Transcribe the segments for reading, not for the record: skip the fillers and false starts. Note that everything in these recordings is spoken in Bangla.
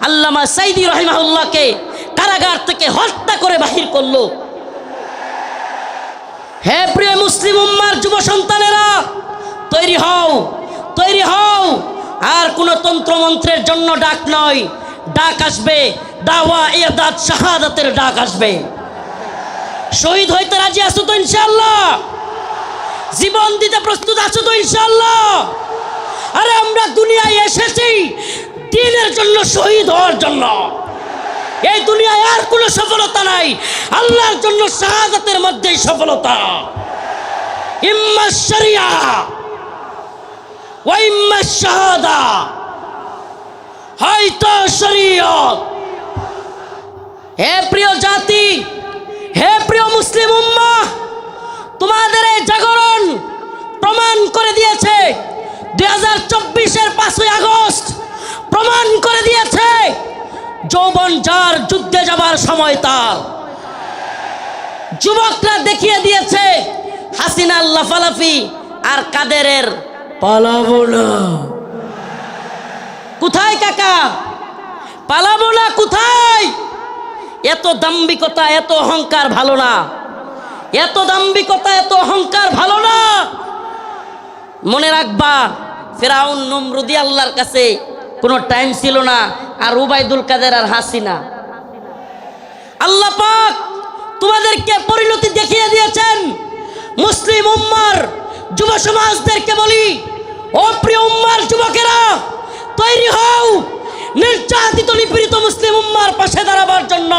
আল্লামা সাইদি রাহিমাহুল্লাহকে কারাগার থেকে হত্যা করে বাহির করলো। হে প্রিয় মুসলিম উম্মার যুব সন্তানেরা, তৈরি হও, তৈরি হও। আর কোনো তন্ত্রমন্ত্রের জন্য ডাক নয়, ডাক আসবে দাওয়া ইরদাদ শাহাদাতের ডাক আসবে। শহীদ হইতে রাজি আছো তো ইনশাআল্লাহ? জীবন দিতে প্রস্তুত আছো তো ইনশাআল্লাহ? আরে আমরা দুনিয়ায় এসেছি দ্বীনের জন্য, শহীদ হওয়ার জন্য। এই দুনিয়ায় আর কোনো সফলতা নাই, আল্লাহর জন্য শাহাদাতের মধ্যেই সফলতা। ইম্মা শরিয়া ওয়া ইম্মা শাহাদা, হয়তো শরীয়ত। হে প্রিয় জাতি, হে প্রিয় মুসলিম উম্মাহ, তোমাদের এই জাগরণ প্রমাণ করে দিয়েছে 2024-এর 5ই আগস্ট প্রমাণ করে দিয়েছে যৌবন যার যুদ্ধে যাবার সময় তার। যুবকরা দেখিয়ে দিয়েছে হাসিনার লাফালাফি আর কাদেরের পালাবো না। কোথায় কাকা? পালাবো না কোথায়? এত দাম্ভিকতা, এত অহংকার ভালো না। এত দাম্ভিকতা, এত অহংকার ভালো না। মনে রাখবা, ফেরাউন নমরুদি আল্লাহর কাছে কোনো টাইম ছিল না, আর উবাইদুল কাদের আর হাসিনা। আল্লাহ পাক তোমাদেরকে পরিণতি দেখিয়ে দিয়েছেন। মুসলিম উম্মার যুব সমাজদেরকে বলি, ও প্রিয় উম্মার যুবকেরা, তৈরি হও নির্যাতিত নিপীড়িত মুসলিম উম্মার পাশে দাঁড়াবার জন্য।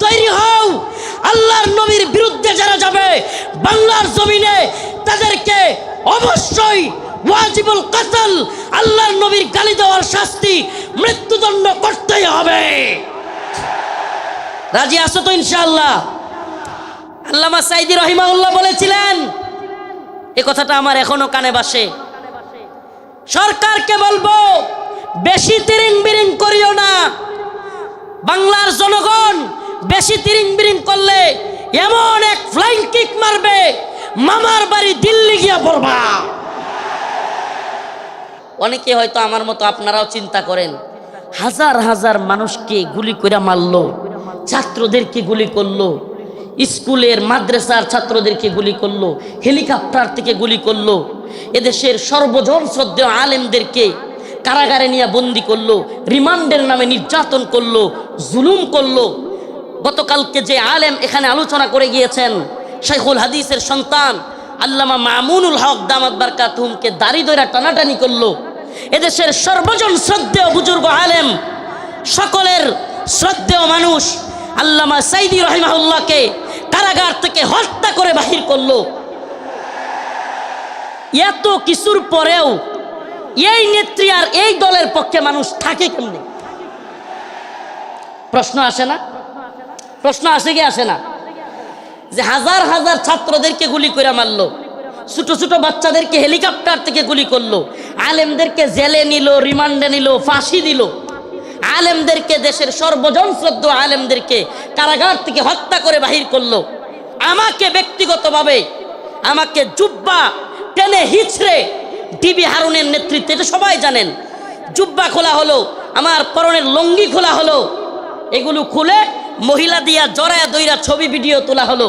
তৈরি হও আল্লাহর নবীর বিরুদ্ধে যারা যাবে বাংলার জমিনে, তাদেরকে অবশ্যই ওয়াজিবুল কতল, আল্লাহর নবীর গালি দেওয়ার শাস্তি, মৃত্যুদণ্ড করতেই হবে। রাজি আছো তো ইনশাআল্লাহ? আল্লামা সাইদি রাহিমাহুল্লাহ বলেছিলেন, এই কথাটা আমার এখনো কানে বাসে। সরকারকে বলবো, বেশি তিরিং বিরিং করিও না। বাংলার জনগণ বেশি তিরিং বিরিং করলে এমন এক ফ্লাইং কিক মারবে, মামার বাড়ি দিল্লি গিয়া পড়বা। অনেকে হয়তো আমার মতো আপনারাও চিন্তা করেন, হাজার হাজার মানুষকে গুলি করে মারলো, ছাত্রদেরকে গুলি করলো, স্কুলের মাদ্রাসার ছাত্রদেরকে গুলি করলো, হেলিকপ্টার থেকে গুলি করলো, এদেশের সর্বজন শ্রদ্ধেয় আলেমদেরকে কারাগারে নিয়ে বন্দি করলো, রিমান্ডের নামে নির্যাতন করলো, জুলুম করলো। গতকালকে যে আলেম এখানে আলোচনা করে গিয়েছেন, শাইখুল হাদিসের সন্তান আল্লামা মামুনুল হক দামাত বারকাতুহুমকে দাড়ি ধরে টানাটানি করলো। এদেশের সর্বজন শ্রদ্ধেয় বুজুর্গ আলেম, সকলের শ্রদ্ধেয় মানুষ আল্লামা সাইদি রাহিমাহুল্লাহকে কারাগার থেকে হত্যা করে বাহির করলো। এত কিছুর পরেও এই নেত্রী আর এই দলের পক্ষে মানুষ থাকে কেমনে? প্রশ্ন আসে না? প্রশ্ন আসে কি আসে না? যে হাজার হাজার ছাত্রদেরকে গুলি করে মারলো, ছোট ছোট বাচ্চাদেরকে হেলিকপ্টার থেকে গুলি করলো, আলেমদেরকে জেলে নিল, রিমান্ডে নিল, ফাঁসি দিল, আলেমদেরকে, দেশের সর্বজন শ্রদ্ধেয় আলেমদেরকে কারাগার থেকে হত্যা করে বাহির করলো। আমাকে ব্যক্তিগতভাবে আমাকে জুব্বা টেনে হিচড়ে ডিবি হারুনের নেতৃত্বে, এটা সবাই জানেন, জুব্বা খোলা হলো, আমার পরনের লঙ্গি খোলা হলো, এগুলো খুলে মহিলা দিয়া জড়ায়া দইরা ছবি ভিডিও তোলা হলো।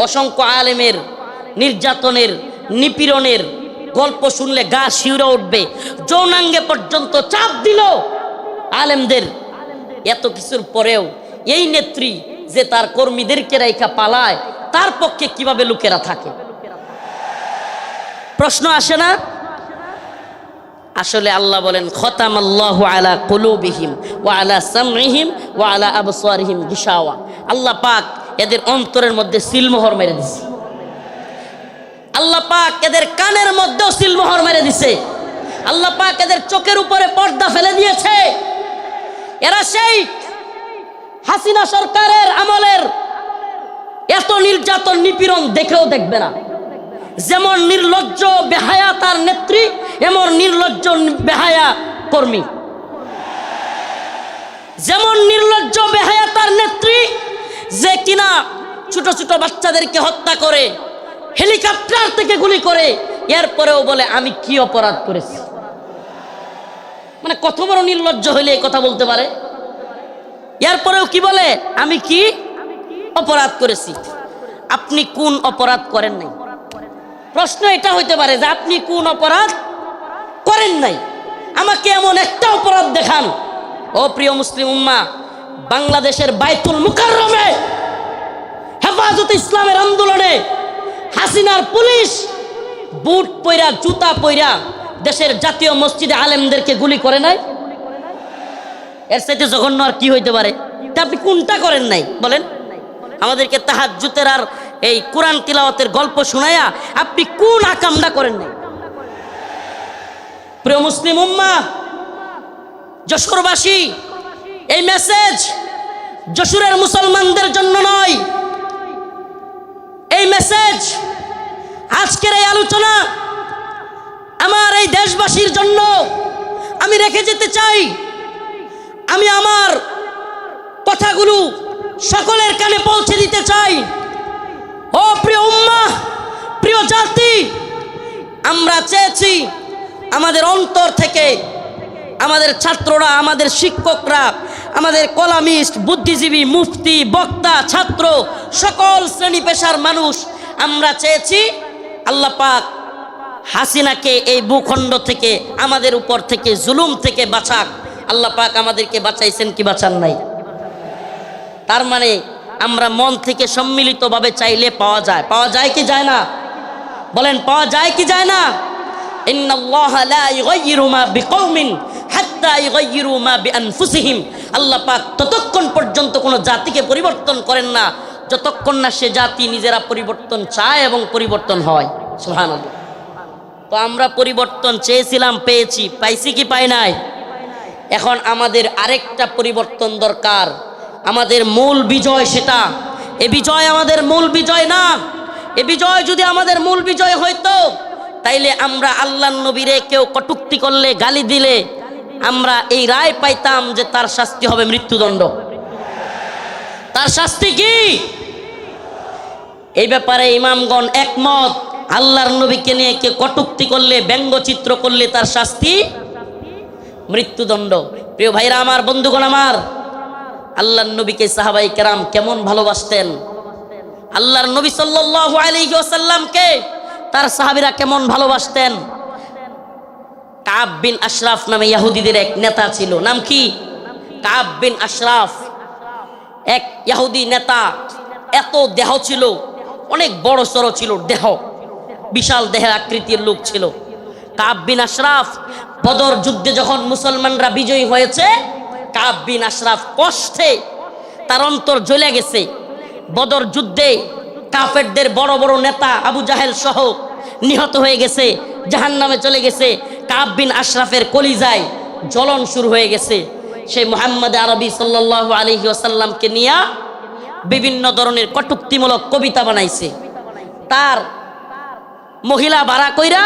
অসংখ্য আলেমের নির্যাতনের, নিপীড়নের গল্প শুনলে গা শিউরে উঠবে। যৌনাঙ্গে পর্যন্ত চাপ দিল আলেমদের। এত কিছুর পরেও এই নেত্রী যে তার কর্মীদেরকে রাইখা পালায়, তার পক্ষে কিভাবে লোকেরা থাকে? প্রশ্ন আসে না? আসলে আল্লাহ বলেন, খতামাল্লাহু আলা কুলুবিহিম ওয়া আলা সামইহিম ওয়া আলা আবসারিহিম গিশাওয়া। আল্লাহ পাক এদের অন্তরের মধ্যে সিলমোহর মেরে দিছে। আল্লাহ পাক এদের কানের মধ্যেও সিলমোহর মেরে দিছে। আল্লাহ পাক এদের চোখের উপরে পর্দা ফেলে দিয়েছে। এরা সেই হাসিনা সরকারের আমলের এত নির্যাতন নিপীড়ন দেখেও দেখবে না। যেমন নির্লজ্জ বেহায়া তার নেত্রী, এমন নির্লজ্জ বেহায়া কর্মী। যেমন নির্লজ্জ বেহায়া তার নেত্রী, যে কিনা ছোট ছোট বাচ্চাদেরকে হত্যা করে, হেলিকপ্টার থেকে গুলি করে, এরপরেও বলে আমি কি অপরাধ করেছি। মানে কত বড় নির্লজ্জ হইলে এই কথা বলতে পারে? এরপরেও কি বলে, আমি কি অপরাধ করেছি। আপনি কোন অপরাধ করেন নাই? প্রশ্ন এটা হইতে পারে যে আপনি কোন অপরাধ করেন নাই, আমাকে এমন একটা অপরাধ দেখান। ও প্রিয় মুসলিম উম্মাহ, বাংলাদেশের বাইতুল মুকাররমে হেফাজতে ইসলামের আন্দোলনে হাসিনার পুলিশ বুট পইরা জুতা পইরা দেশের জাতীয় মসজিদে আলেমদেরকে গুলি করে নাই। এর চাইতে জঘন্য আর কি হইতে পারে? তা আপনি কোনটা করেন নাই বলেন? আমাদেরকে তাহাজ্জুদের আর এই কোরআন তিলাওয়াতের গল্প শোনায়া আপনি কোন আকামটা করেন নাই? প্রিয় মুসলিম উম্মাহ, যশোরবাসী, এই মেসেজ যশোরের মুসলমানদের জন্য নয়, এই মেসেজ আজকের এই আলোচনা আমার এই দেশবাসীর জন্য আমি রেখে যেতে চাই। আমি আমার কথাগুলো সকলের কানে পৌঁছে দিতে চাই। ও প্রিয় উম্মাহ, প্রিয় জাতি, আমরা চেয়েছি আমাদের অন্তর থেকে আমাদের ছাত্ররা, আমাদের শিক্ষকরা, আমাদের কলামিস্ট, বুদ্ধিজীবী, মুফতি, বক্তা, ছাত্র, সকল শ্রেণী পেশার মানুষ আমরা চেয়েছি আল্লাহ পাক হাসিনাকে এই ভূখণ্ড থেকে, আমাদের উপর থেকে, জুলুম থেকে বাঁচাক। আল্লাহ পাক আমাদেরকে বাঁচাইছেন কি বাঁচান নাই? তার মানে আমরা মন থেকে সম্মিলিতভাবে চাইলে পাওয়া যায়। পাওয়া যায় কি যায় না? বলেন, পাওয়া যায় কি যায় না? ইন্নাল্লাহা লা ইউগাইয়িরু মা বিকওমিন হাত্তা ইউগাইয়িরু মা বিআনফুসিহিম। আল্লাহ পাক ততক্ষণ পর্যন্ত কোনো জাতিকে পরিবর্তন করেন না যতক্ষণ না সে জাতি নিজেরা পরিবর্তন চায় এবং পরিবর্তন হয়। সুবহানাল্লাহ। তো আমরা পরিবর্তন চেয়েছিলাম, পেয়েছি। পাইছি কি পাই নাই? এখন আমাদের আরেকটা পরিবর্তন দরকার। আমাদের মূল বিজয় সেটা। এ বিজয় আমাদের মূল বিজয় না। এ বিজয় যদি আমাদের মূল বিজয় হইতো তাইলে আমরা আল্লাহর নবীরে কেউ কটূক্তি করলে, গালি দিলে আমরা এই রায় পাইতাম যে তার শাস্তি হবে মৃত্যুদণ্ড। তার শাস্তি কি? এই ব্যাপারে ইমামগণ একমত। আল্লাহর নবীকে নিয়ে কে কটূক্তি করলে, ব্যঙ্গচিত্র করলে তার শাস্তি মৃত্যুদণ্ড। প্রিয় ভাইরা আমার, বন্ধুগণ আমার, আল্লাহর নবীকে সাহাবাই কেরাম কেমন ভালোবাসতেন। আল্লাহর নবী সাল্লাল্লাহু আলাইহি ওয়াসাল্লামকে তার সাহাবীরা কেমন ভালোবাসতেন। কাব বিন আশরাফ নামে ইহুদিদের এক নেতা ছিল। নাম কি? কাব বিন আশরাফ, এক ইহুদি নেতা। এত দেহ ছিল, অনেক বড় সড়ো ছিল দেহ, বিশাল দেহের আকৃতির লোক ছিল কাব বিন আশরাফ। বদর যুদ্ধে যখন মুসলমানরা বিজয়ী হয়েছে, কাব বিন আশরাফ কষ্টে তার অন্তর জ্বলে গেছে। বদর যুদ্ধে কাফেরদের বড় বড় নেতা আবু জাহেল সহ নিহত হয়ে গেছে, জাহান্নামে চলে গেছে। কাব বিন আশরাফের কলিজায় জ্বলন শুরু হয়ে গেছে। সেই মুহাম্মদ আরবি সাল্লাল্লাহু আলাইহি ওয়াসাল্লামকে নিয়ে বিভিন্ন ধরনের কটূক্তিমূলক কবিতা বানাইছে। তার মহিলা ভাড়া কইরা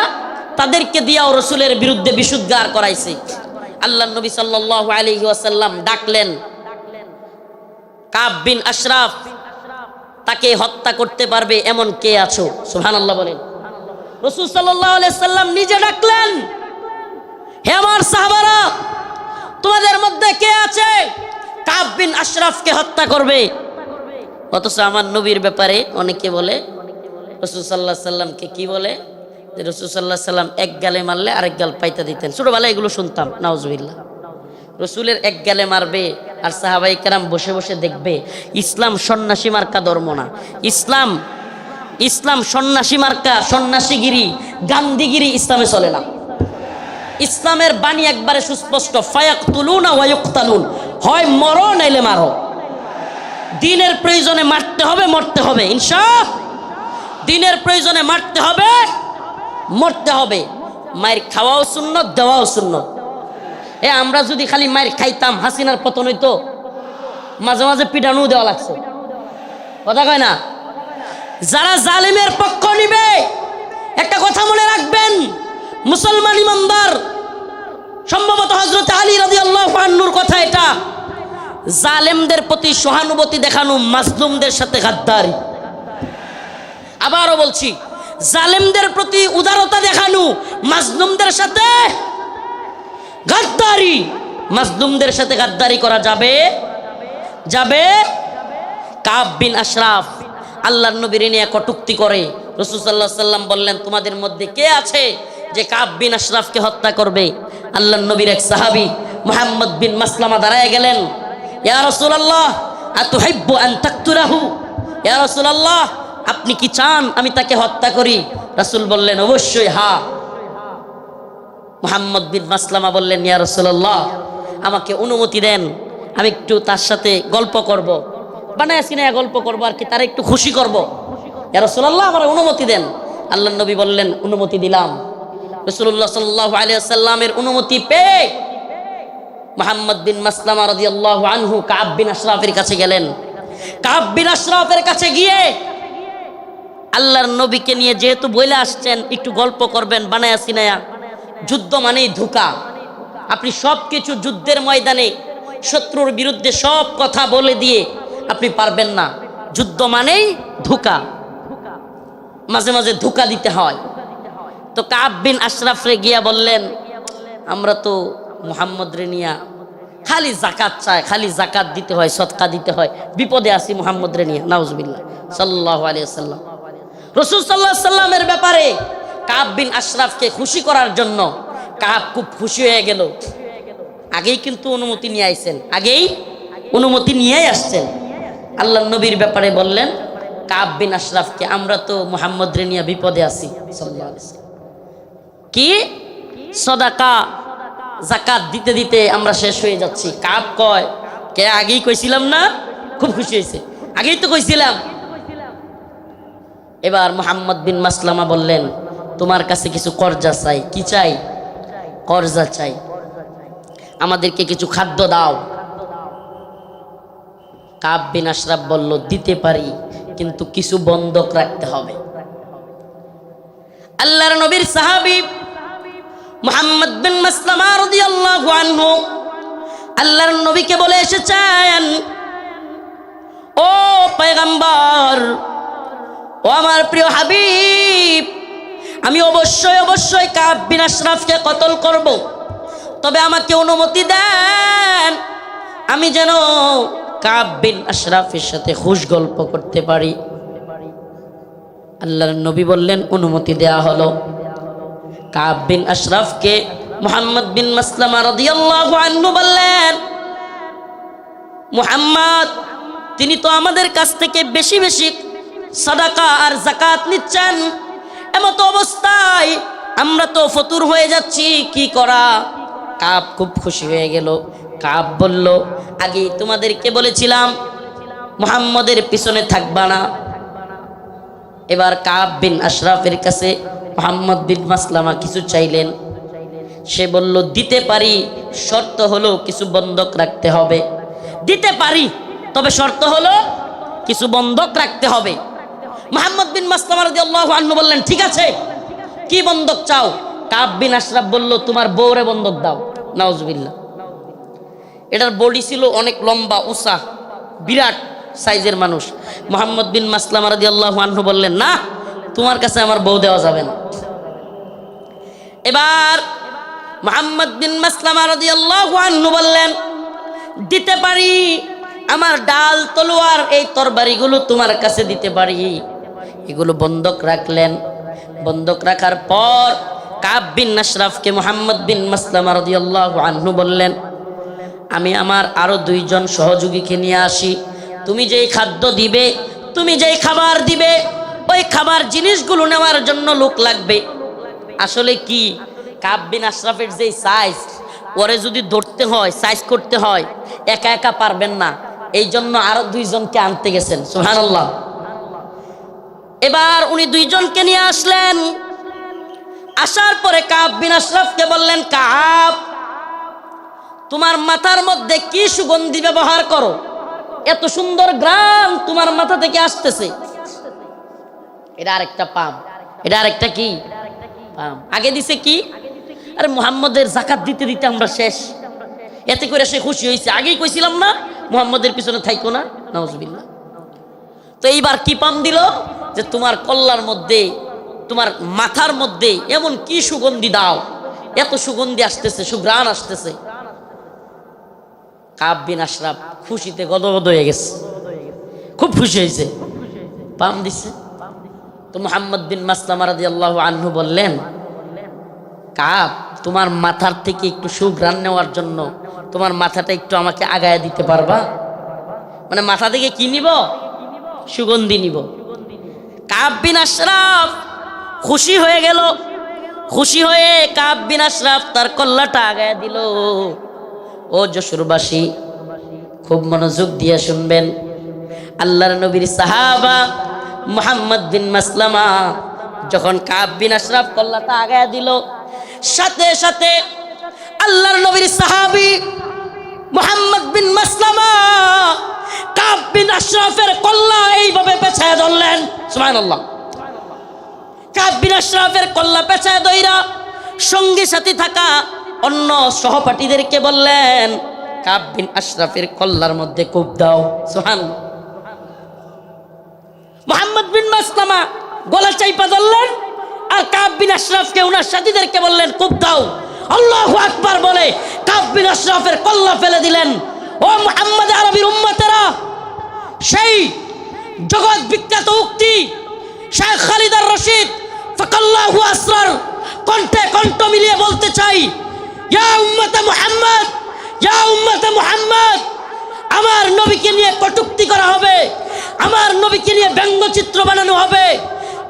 তাদেরকে দিয়াও রসুলের বিরুদ্ধে বিশুদ্ধার করাইছে। আল্লাহ নবী সাল্লাল্লাহু আলাইহি ওয়াসাল্লাম ডাকলেন কাব বিন আশরাফ, তাকে হত্যা করতে পারবে এমন কে আছো? সুবহানাল্লাহ বলেন। রাসূল সাল্লাল্লাহু আলাইহি ওয়াসাল্লাম নিজে ডাকলেন, হে আমার সাহাবারা, তোমাদের মধ্যে কে আছে কাব বিন আশরাফকে হত্যা করবে? অথচ আমার নবীর ব্যাপারে অনেকে বলে, রাসূল সাল্লাল্লাহু আলাইহি ওয়াসাল্লামকে কি বলে, যে রাসূল সাল্লাল্লাহু আলাইহি ওয়াসাল্লাম এক গালে মারলে আরেক গাল পাইতে দিতেন। ছোটবেলায় এগুলো শুনতাম, নাউজুবিল্লাহ। রসুলের এক গালে মারবে আর সাহাবাই কেরাম বসে বসে দেখবে। ইসলাম সন্ন্যাসী মার্কা ধর্ম না। ইসলাম সন্ন্যাসী মার্কা, সন্ন্যাসীগিরি, গান্ধীগিরি ইসলামে চলে না। ইসলামের বাণী একবারে সুস্পষ্ট, ফায়াকতুলুনা ওয়া ইউকতালুন, হয় মরো নাইলে মারো। দিনের প্রয়োজনে মারতে হবে, মরতে হবে। ইনশাআল্লাহ দিনের প্রয়োজনে মারতে হবে, মরতে হবে। মায়ের খাওয়াও সুন্নত, দেওয়াও সুন্নত। আমরা যদি খালি মায়ের খাইতাম, হাসিনার পতন হইতো। মাঝে মাঝে পিটানো দেওয়া লাগছে, কথা কয় না? যারা জালিমের পক্ষ নিবে, একটা কথা মনে রাখবেন, মুসলমান ইমানদার, সম্ভবত হযরত আলী রাদিয়াল্লাহু আনহুর কথা এটা, জালেমদের প্রতি সহানুভূতি দেখানো মাজলুমদের সাথে গাদ্দারি। আবারও বলছি, জালেমদের প্রতি উদারতা দেখানো মাজলুমদের সাথে গাদ্দারি। মাজলুমদের সাথে গাদ্দারি করা যাবে যাবে। কাব বিন আশরাফ আল্লাহর নবীর নিয়ে কটূক্তি করে। রাসূল সাল্লাল্লাহু আলাইহি সাল্লাম বললেন, তোমাদের মধ্যে কে আছে যে কাব বিন আশরাফকে হত্যা করবে? আল্লাহর নবীর এক সাহাবী মুহাম্মদ বিন মাসলামা দাঁড়ায় গেলেন, ইয়া রাসূলুল্লাহ আতুহিব্বু আন তাকতুলাহু, ইয়া রাসূলুল্লাহ আপনি কি চান আমি তাকে হত্যা করি? রাসূল বললেন, অবশ্যই হ্যাঁ। মুহাম্মদ বিন মাসলামা বললেন, ইয়া রাসূলুল্লাহ আমাকে অনুমতি দেন, আমি একটু তার সাথে গল্প করব, বানায় সিনায়া গল্প করব আর কি, তারা একটু খুশি করব। ইয়া রাসূলুল্লাহ আমার অনুমতি দেন। আল্লাহর নবী বললেন, অনুমতি দিলাম। রাসূলুল্লাহ সাল্লাল্লাহু আলাইহি ওয়াসাল্লামের অনুমতি পেয়ে মুহাম্মদ বিন মাসলামা রাদিয়াল্লাহু আনহু কাব বিন আশরাফের কাছে গেলেন। কাব বিন আশরাফের কাছে গিয়ে আল্লাহর নবীকে নিয়ে যেহেতু বলে আসছেন একটু গল্প করবেন বানায়া সিনায়া, যুদ্ধ মানেই ধোঁকা। আপনি সব কিছু যুদ্ধের ময়দানে শত্রুর বিরুদ্ধে সব কথা বলে দিয়ে আপনি পারবেন না। যুদ্ধ মানেই ধোঁকা, মাঝে মাঝে ধোঁকা দিতে হয়। তো কাব বিন আশরাফ রে গিয়া বললেন, আমরা তো মুহাম্মদ রে নিয়া খালি জাকাত চাই, খালি জাকাত দিতে হয়, সদকা দিতে হয়, বিপদে আছি মুহাম্মদ রে নিয়া। নাউজুবিল্লাহ সাল্লাল্লাহু আলাইহি ওয়াসাল্লাম। রাসূল সাল্লাল্লাহু আলাইহি সাল্লামের ব্যাপারে কাব বিন আশরাফকে খুশি করার জন্য কাব খুব খুশি হয়ে গেল। আগেই কিন্তু অনুমতি নিয়ে আইছেন, আগেই অনুমতি নিয়েই আসছেন। আল্লাহর নবীর ব্যাপারে বললেন কাব বিন আশরাফকে, আমরা তো মুহাম্মদ রে নিয়ে বিপদে আছি সাল্লাল্লাহু আলাইহি ওয়াসাল্লাম, কি সদাকা যাকাত দিতে দিতে আমরা শেষ হয়ে যাচ্ছি। কাব কয়, কে আগেই কইছিলাম না? খুব খুশি হয়েছে, আগেই তো কইছিলাম। এবার মুহাম্মদ বিন মাসলামা বললেন, তোমার কাছে কিছু কর্জা চাই। কি চাই? কর্জা চাই, আমাদেরকে কিছু খাদ্য দাও। কাব বিন আশরাফ বলল, দিতে পারি কিন্তু কিছু বন্ধক রাখতে হবে। আল্লাহর নবীর সাহাবী মুহাম্মদ বিন মাসলামা রাদিয়াল্লাহু আনহু আল্লাহর নবীকে বলে এসেছেন, ও পয়গম্বর, ও আমার প্রিয় হাবিব, আমি অবশ্যই অবশ্যই কাব বিন আশরাফকে কতল করব, তবে আমাকে অনুমতি দেন আমি যেন কাব বিন আশরাফের সাথে খুশ গল্প করতে পারি। আল্লাহর নবী বললেন, অনুমতি দেয়া হলো। কাব বিন আশরাফকে মুহাম্মদ বিন মাসলামা রাদিয়াল্লাহু আনহু বললেন, মুহাম্মদ তিনি তো আমাদের কাছ থেকে বেশি বেশি সাদাকা আর যাকাত নিচ্ছেন, এমত অবস্থায় আমরা তো ফতুর হয়ে যাচ্ছি, কি করা? কাব খুব খুশি হয়ে গেল। কাব বলল, আগে তোমাদেরকে বলেছিলাম মুহাম্মদের পিছনে থাকবা না। এবার কাব বিন আশরাফের কাছে মুহাম্মদ বিন মাসলামা কিছু চাইলেন। সে বলল, দিতে পারি, শর্ত হলো কিছু বন্ধক রাখতে হবে। দিতে পারি, তবে শর্ত হলো কিছু বন্ধক রাখতে হবে। মুহাম্মদ বিন মাসলামা রাদিয়াল্লাহু আনহু বললেন, ঠিক আছে, কি বন্ধক চাও? কাব বিন আশরাফ বলল, তোমার বউরে বন্ধক দাও। নাউজুবিল্লাহ। এটার বডি ছিল অনেক লম্বা উঁচা, বিরাট সাইজের মানুষ। মুহাম্মদ বিন মাসলামা রাদিয়াল্লাহু আনহু বললেন, না, তোমার কাছে আমার বউ দেওয়া যাবে না। এবার মুহাম্মদ বিন মাসলামা রাদিয়াল্লাহু আনহু বললেন, দিতে পারি, আমার ডাল তলোয়ার এই তরবারিগুলো তোমার কাছে দিতে পারি। এগুলো বন্ধক রাখলেন। বন্ধক রাখার পর কাব বিন আশরাফকে মুহাম্মদ বিন মাসলামা রাদিয়াল্লাহু আনহু বললেন, আমি আমার আরো দুইজন সহযোগীকে নিয়ে আসি, তুমি যেই খাদ্য দিবে, তুমি যেই খাবার দিবে, ওই খাবার জিনিসগুলো নেওয়ার জন্য লোক লাগবে। আসলে কি, কাব বিন আশরাফের যে সাইজ, ওরে যদি ধরতে হয়, সাইজ করতে হয়, একা একা পারবেন না, এই জন্য আরো দুইজনকে আনতে গেছেন। সুবহানাল্লাহ। এবার উনি দুইজনকে নিয়ে আসলেন। আসার পরে কাব বিন আশরাফকে বললেন, কাব, তোমার মাথার মধ্যে কি সুগন্ধি ব্যবহার করো? এত সুন্দর গ্রাম তোমার মাথা থেকে আসতেছে। এটা আরেকটা পাম, এটা আরেকটা কি পাম। আগে দিছে কি, আরে মুহাম্মদের যাকাত দিতে দিতে আমরা শেষ, এতে করে সে খুশি হয়েছে। আগেই কইছিলাম না মুহাম্মদের পিছনে থাইকো না। নাউজুবিল্লাহ। তো এইবার কি পাম দিল, যে তোমার কল্লার মধ্যে, তোমার মাথার মধ্যে এমন কি সুগন্ধি দাও, এত সুগন্ধি আসতেছে, সুঘ্রাণ আসতেছে। কাব বিন আশরাফ খুশিতে গদগদ হয়ে গেছে, খুব খুশি হয়েছে, পাম দিছে। তো মুহাম্মদ বিন মাসলামা রাদিয়াল্লাহু আনহু বললেন, কাব, তোমার মাথার থেকে একটু সুঘ্রাণ নেওয়ার জন্য তোমার মাথাটা একটু আমাকে আগায় দিতে পারবা? মানে মাথা থেকে কি নিব? সুগন্ধি নিব। কাব বিন আশরাফ খুশি হয়ে গেল। খুশি হয়ে কাব বিন আশরাফ তার কল্লাটা আগায় দিল। ও যশোরবাসী, খুব মনোযোগ দিয়ে শুনবেন। আল্লাহর নবীর সাহাবা মুহাম্মদ বিন মাসলামা যখন কাব বিন আশরাফ কল্লাটা আগায় দিল, সাথে সাথে আল্লাহর নবীর সাহাবী মুহাম্মদ বিন মাসলামা কাব বিন আশরাফের কল্লা এইভাবে পেছায় ধরলেন। সুবহানাল্লাহ। কাব বিন আশরাফের কল্লা পেছায় ধইরা সঙ্গে সাথে থাকা অন্য সহপাঠীদেরকে বললেন, কাব বিন আশরাফের কল্লার মধ্যে কূপ দাও। সুবহানাল্লাহ। মুহাম্মদ বিন মাসলামা গলা চাইপা ধরলেন, আর কাব বিন আশরাফকে ওনার সাথীদেরকে বললেন, কূপ দাও। আল্লাহু আকবার বলে কাব বিন আশরাফের কল্লা ফেলে দিলেন। ও মুহাম্মদ আরবির উম্মতেরা, সেই জগৎ বিখ্যাত উক্তি শাইখ খালিদ আর রশিদ ফাকাল্লাহু আসরার কণ্ঠে কণ্ঠ মিলিয়ে বলতে চাই, ইয়া উম্মতে মুহাম্মদ, ইয়া উম্মতে মুহাম্মদ, আমার নবীকে নিয়ে কটূক্তি করা হবে, আমার নবীকে নিয়ে ব্যঙ্গচিত্র বানানো হবে।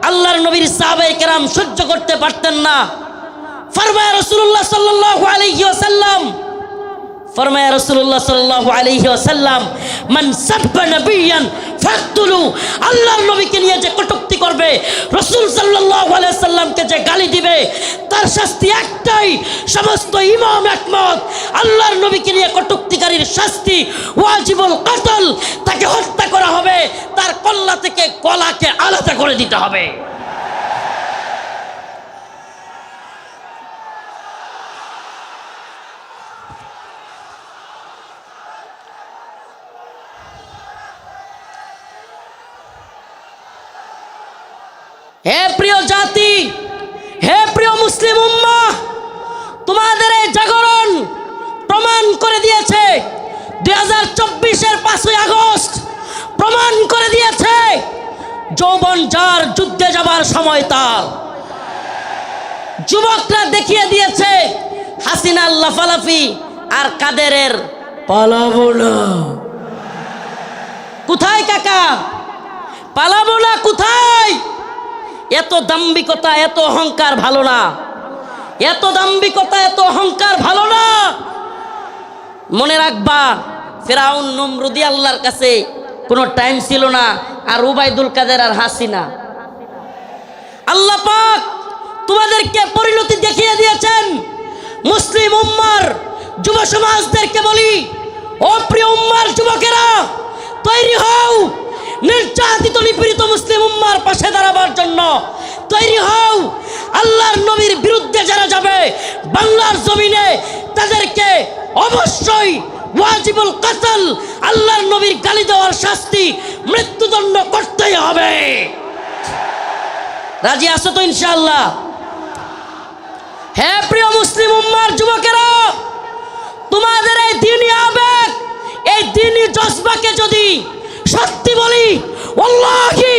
আল্লাহর নবীর সাহাবায়ে কেরাম সহ্য করতে পারতেন না। ফরমায়া রাসূলুল্লাহ সাল্লাল্লাহু আলাইহি ওয়াসাল্লাম, ফরমায়া রাসূলুল্লাহ সাল্লাল্লাহু আলাইহি ওয়াসাল্লাম, মান সাব্বা নাবিয়ান ফাকতুলু, আল্লাহর নবীকে নিয়ে যে কটূক্তি করবে, রাসূল সাল্লাল্লাহু আলাইহি ওয়াসাল্লামকে যে গালি দিবে, তার শাস্তি একটাই, সমস্ত ইমাম একমত, আল্লাহর নবীকে নিয়ে কটূক্তিকারীর শাস্তি ওয়াজিবুল কতল, তাকে হত্যা করা হবে, তার কল্লা থেকে গলাকে আলাদা করে দিতে হবে। হে প্রিয় জাতি, হে প্রিয় মুসলিম উম্মাহ, তোমাদের এই জাগরণ প্রমাণ করে দিয়েছে, 2024-এর 5ই আগস্ট প্রমাণ করে দিয়েছে, যৌবন যার যুদ্ধে যাবার সময় তার। যুবকরা দেখিয়ে দিয়েছে হাসিনার লাফালাফি আর কাদেরের পালাবো না। কোথায় কাকা? পালাবো না কোথায়? এত দাম্ভিকতা, এত অহংকার ভালো না, এত দাম্ভিকতা, এত অহংকার ভালো না। মনে রাখবা, ফেরাউন নমরুদি আল্লাহর কাছে কোনো টাইম ছিল না, আর উবাইদুল কাদের আর হাসিনা। আল্লাহ পাক তোমাদেরকে পরিণতি দেখিয়ে দিয়েছেন। মুসলিম উম্মার যুব সমাজদেরকে বলি, ও প্রিয় উম্মার যুবকেরা, তৈরি হও নির্যাতিত নিপীড়িত মুসলিম উম্মার পাশে দাঁড়াবার জন্য। তৈরি হও, আল্লাহর নবীর বিরুদ্ধে যারা যাবে বাংলার জমিনে, তাদেরকে অবশ্যই ওয়াজিবুল কতল, আল্লাহর নবীর গালি দেওয়ার শাস্তি, মৃত্যুদণ্ড করতেই হবে। রাজি আছো তো ইনশাআল্লাহ? হে প্রিয় মুসলিম উম্মার যুবকেরা, তোমাদের এই দ্বীনি আবেগ, এই দ্বীনি জজবাকে যদি সত্যি বলি, ওয়াল্লাহি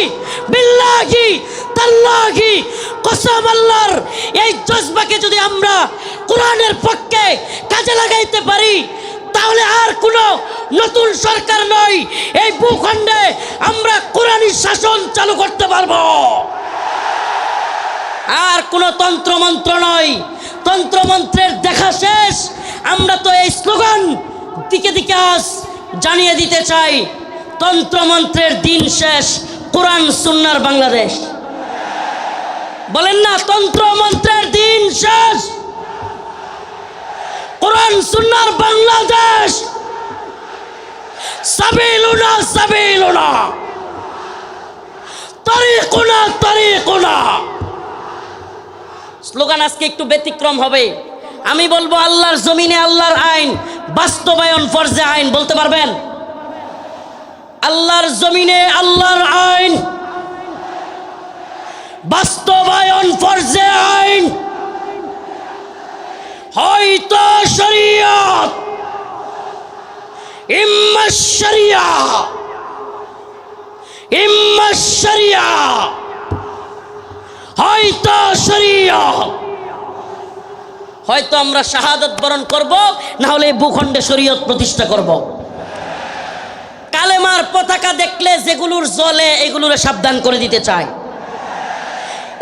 বিল্লাহি তাল্লাহি কসম আল্লাহর, এই জজবাকে যদি আমরা কোরআনের পক্ষে কাজে লাগাইতে পারি, তাহলে আর কোনো নতুন সরকার নয়, এই ভূখণ্ডে আমরা কোরআনী শাসন চালু করতে পারবো। আর কোনো তন্ত্রমন্ত্র নয়, তন্ত্রমন্ত্রের দেখা শেষ। আমরা তো এই স্লোগান দিকে দিকে আজ জানিয়ে দিতে চাই, তন্ত্রমন্ত্রের দিন শেষ, কোরআন সুন্নাহর বাংলাদেশ। বলেন না, তন্ত্রমন্ত্রের দিন শেষ, কোরআন সুন্নাহর বাংলাদেশ। সাবিলুনা সাবিলুনা, তারিকুনা তারিকুনা। স্লোগান আজকে একটু ব্যতিক্রম হবে। আমি বলবো, আল্লাহর জমিনে আল্লাহর আইন বাস্তবায়ন ফরজে আইন। বলতে পারবেন? আল্লাহর জমিনে আল্লাহর আইন বাস্তবায়ন ফরজে আইন। হয়তো শরীয়ত, ইম্মা শরিয়া, ইম্মা শরিয়া, হয়তো শরিয়া, হয়তো আমরা শাহাদাত বরণ করব, না হলে ভূখণ্ডে শরীয়ত প্রতিষ্ঠা করব। কালেমার পতাকা দেখলে যেগুলোর জ্বলে এগুলোরে সাবধান করে দিতে চায়।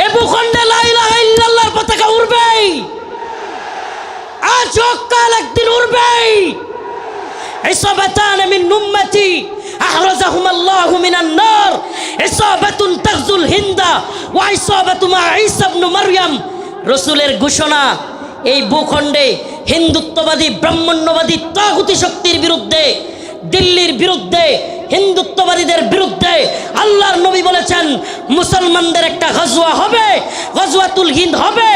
এ ভূখণ্ডে লা ইলাহা ইল্লাল্লাহর পতাকা উড়বেই, আজ হোক কাল একদিন উড়বেই। ইসাবাতান মিন উম্মতি আহরাজাহুম আল্লাহু মিনান নার, ইসাবাতুন তাগজুল হিন্দা ওয়া ইসাবাতু মা ঈসা ইবনে মারইয়াম। রাসূলের ঘোষণা, এই ভূখণ্ডে হিন্দুত্ববাদী ব্রাহ্মণ্যবাদী তাগুতি শক্তির বিরুদ্ধে, দিল্লির বিরুদ্ধে, হিন্দুত্ববাদীদের বিরুদ্ধে আল্লাহর নবী বলেছেন মুসলমানদের একটা গজওয়া হবে, গজওয়াতুল হিন্দ হবে।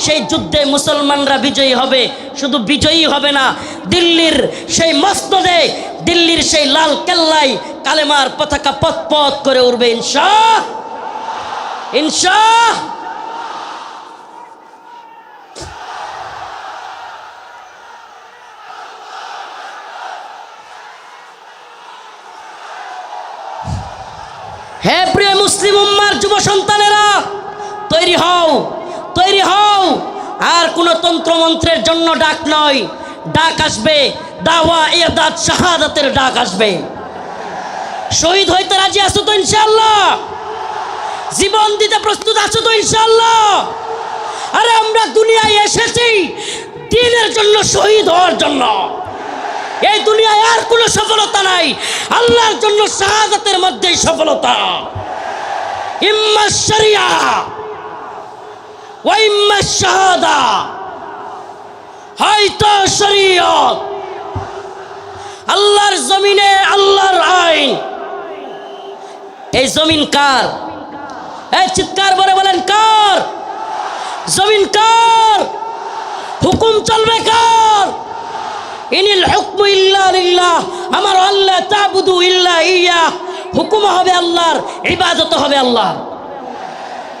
সেই যুদ্ধে মুসলমানরা বিজয়ী হবে। শুধু বিজয়ী হবে না, দিল্লির সেই মসনদে, দিল্লির সেই লাল কেল্লায় কালেমার পতাকা পথ পথ করে উঠবে ইনশাআল্লাহ, ইনশাআল্লাহ। হে প্রিয় মুসলিম উম্মার যুব সন্তানেরা, তৈরি হও, তৈরি হও। আর কোন তন্ত্রমন্ত্রের জন্য ডাক নয়, ডাক আসবে দাওয়া ইরদাদ শাহাদাতের ডাক আসবে। শহীদ হইতে রাজি আছো তো ইনশাআল্লাহ? জীবন দিতে প্রস্তুত আছো তো ইনশাআল্লাহ? আরে আমরা দুনিয়ায় এসেছি দ্বীনের জন্য, শহীদ হওয়ার জন্য। এই দুনিয়ায় আর কোনো সফলতা নাই, আল্লাহর জন্য শাহাদাতের মধ্যেই সফলতা। ইম্মা শরিয়া ওয়া ইম্মা শাহাদা, হয়তো শরীয়ত। আল্লাহর জমিনে আল্লাহর আইন। এই জমিন কার? এই চিৎকার করে বলেন কার? জমিন কার? হুকুম চলবে কার? ইনিল হুকমু ইল্লা লিল্লাহ, আমার আল্লাহ তা'বুদু ইল্লা ইয়া। হুকুম হবে আল্লাহর, ইবাদত হবে আল্লাহর।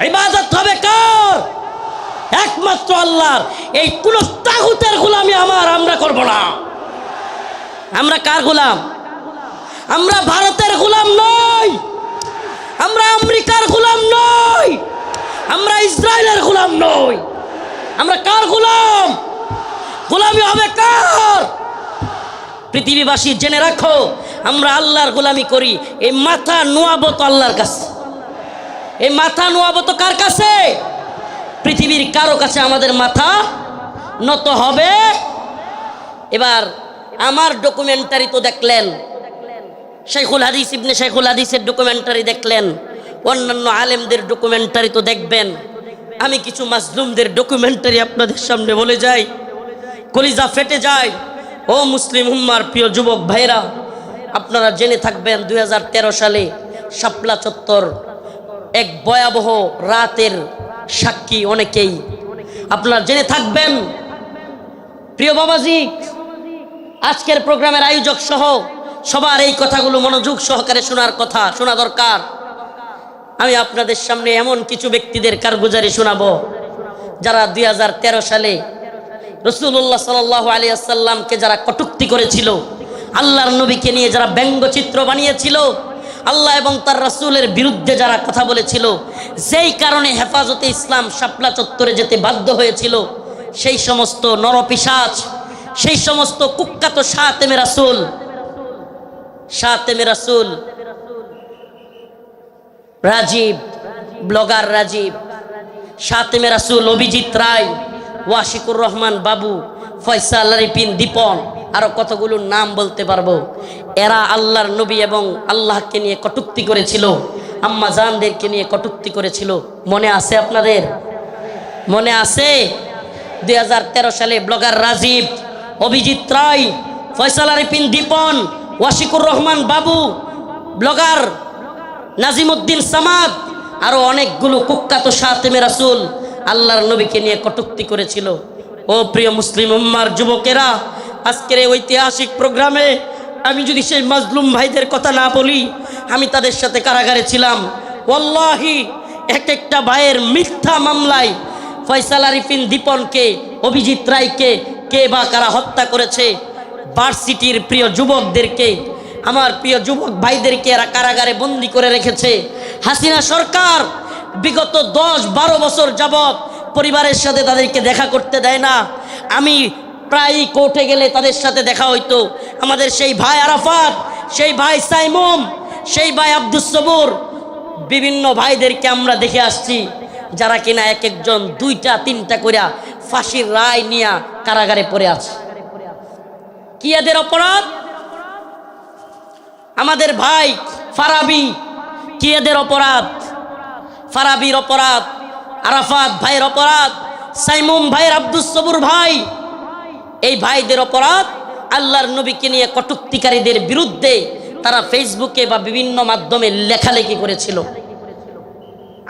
ইবাদত হবে কার? একমাত্র আল্লাহর। এই কোন তাগুতের গোলামি আমরা করব না। আমরা কার গোলাম? আমরা ভারতের গোলাম নই, আমরা আমেরিকার গোলাম নই, আমরা ইসরায়েলের গোলাম নই। আমরা কার গোলাম? গোলামি হবে কার? পৃথিবীবাসী জেনে রাখো, আমরা আল্লাহর গোলামি করি। এই মাথা নোয়াবো তো আল্লাহর কাছে। এই মাথা নোয়াবো তো কার কাছে? পৃথিবীর কারো কাছে আমাদের মাথা নত হবে। এবার আমার ডকুমেন্টারি তো দেখলেন, শাইখুল হাদিস ইবনে শাইখুল হাদিসের ডকুমেন্টারি দেখলেন, অন্যান্য আলেমদের ডকুমেন্টারি তো দেখবেন। আমি কিছু মাজলুমদের ডকুমেন্টারি আপনাদের সামনে বলে যাই, কলিজা ফেটে যায়। ও মুসলিম উম্মার প্রিয় যুবক ভাইরা, আপনারা জেনে থাকবেন 2013 সালে শাপলা চত্বর এক ভয়াবহ রাতের সাক্ষী অনেকেই। আপনারা জেনে থাকবেন প্রিয় বাবাজি, আজকের প্রোগ্রামের আয়োজক সহ সবার এই কথাগুলো মনোযোগ সহকারে শোনার কথা, শোনা দরকার। আমি আপনাদের সামনে এমন কিছু ব্যক্তিদের কারগুজারি শোনাবো যারা 2013 সালে রাসূলুল্লাহ সাল্লাল্লাহু আলাইহি ওয়াসাল্লামকে যারা কটূক্তি করেছিল, আল্লাহর নবীকে নিয়ে যারা ব্যঙ্গচিত্র বানিয়েছিল, আল্লাহ এবং তার রাসূলের বিরুদ্ধে যারা কথা বলেছিল, যেই কারণে হেফাজতে ইসলাম শাপলা চত্বরে যেতে বাধ্য হয়েছিল, সেই সমস্ত নরপিশাচ, সেই সমস্ত কুখ্যাত শাতেমে রাসূল রাজীব, ব্লগার রাজীব, শাতেমে রাসূল অভিজিৎ রায়, ওয়াশিকুর রহমান বাবু, ফয়সাল আরিফিন দীপন, আরো কতগুলো নাম বলতে পারবো। এরা আল্লাহর নবী এবং আল্লাহকে নিয়ে কটূক্তি করেছিল, আম্মা জানদেরকে নিয়ে কটূক্তি করেছিল। মনে আছে আপনাদের? মনে আছে? 2013 সালে ব্লগার রাজীব, অভিজিৎ রায়, ফয়সাল আরিফিন দীপন, ওয়াশিকুর রহমান বাবু, ব্লগার নাজিমউদ্দিন সামাদ, আরো অনেকগুলো কুখ্যাত শাতেমে রাসূল আল্লাহর নবীকে নিয়ে কটূক্তি করেছিল। ও প্রিয় মুসলিম উম্মার যুবকেরা, আজকের এই ঐতিহাসিক প্রোগ্রামে আমি যদি সেই মাজলুম ভাইদের কথা না বলি, আমি তাদের সাথে কারাগারে ছিলাম। ওয়াল্লাহি এক একটা ভাইয়ের মিথ্যা মামলায় ফয়সাল আরিফিন দীপনকে, অভিজিৎ রায়কে কে বা কারা হত্যা করেছে, ভার্সিটির প্রিয় যুবকদেরকে, আমার প্রিয় যুবক ভাইদেরকে এরা কারাগারে বন্দি করে রেখেছে। হাসিনা সরকার বিগত 10-12 বছর যাবৎ পরিবারের সাথে তাদেরকে দেখা করতে দেয় না। আমি প্রায়ই কোর্টে গেলে তাদের সাথে দেখা হইতো। আমাদের সেই ভাই আরাফাত, সেই ভাই সাইমুম, সেই ভাই আব্দুস সবুর, বিভিন্ন ভাইদেরকে আমরা দেখে আসছি যারা কিনা এক একজন 2টা-3টা করে ফাঁসির রায় নিয়ে কারাগারে পড়ে আছে। কি এদের অপরাধ? আমাদের ভাই ফারাবি, কি এদের অপরাধ? ফারাবির অপরাধ, আরাফাত ভাইয়ের অপরাধ, সাইমুম ভাইয়ের, আব্দুস সবুর ভাই, এই ভাইদের অপরাধ আল্লাহর নবীকে নিয়ে কটূক্তিকারীদের বিরুদ্ধে তারা ফেসবুকে বা বিভিন্ন মাধ্যমে লেখালেখি করেছিল।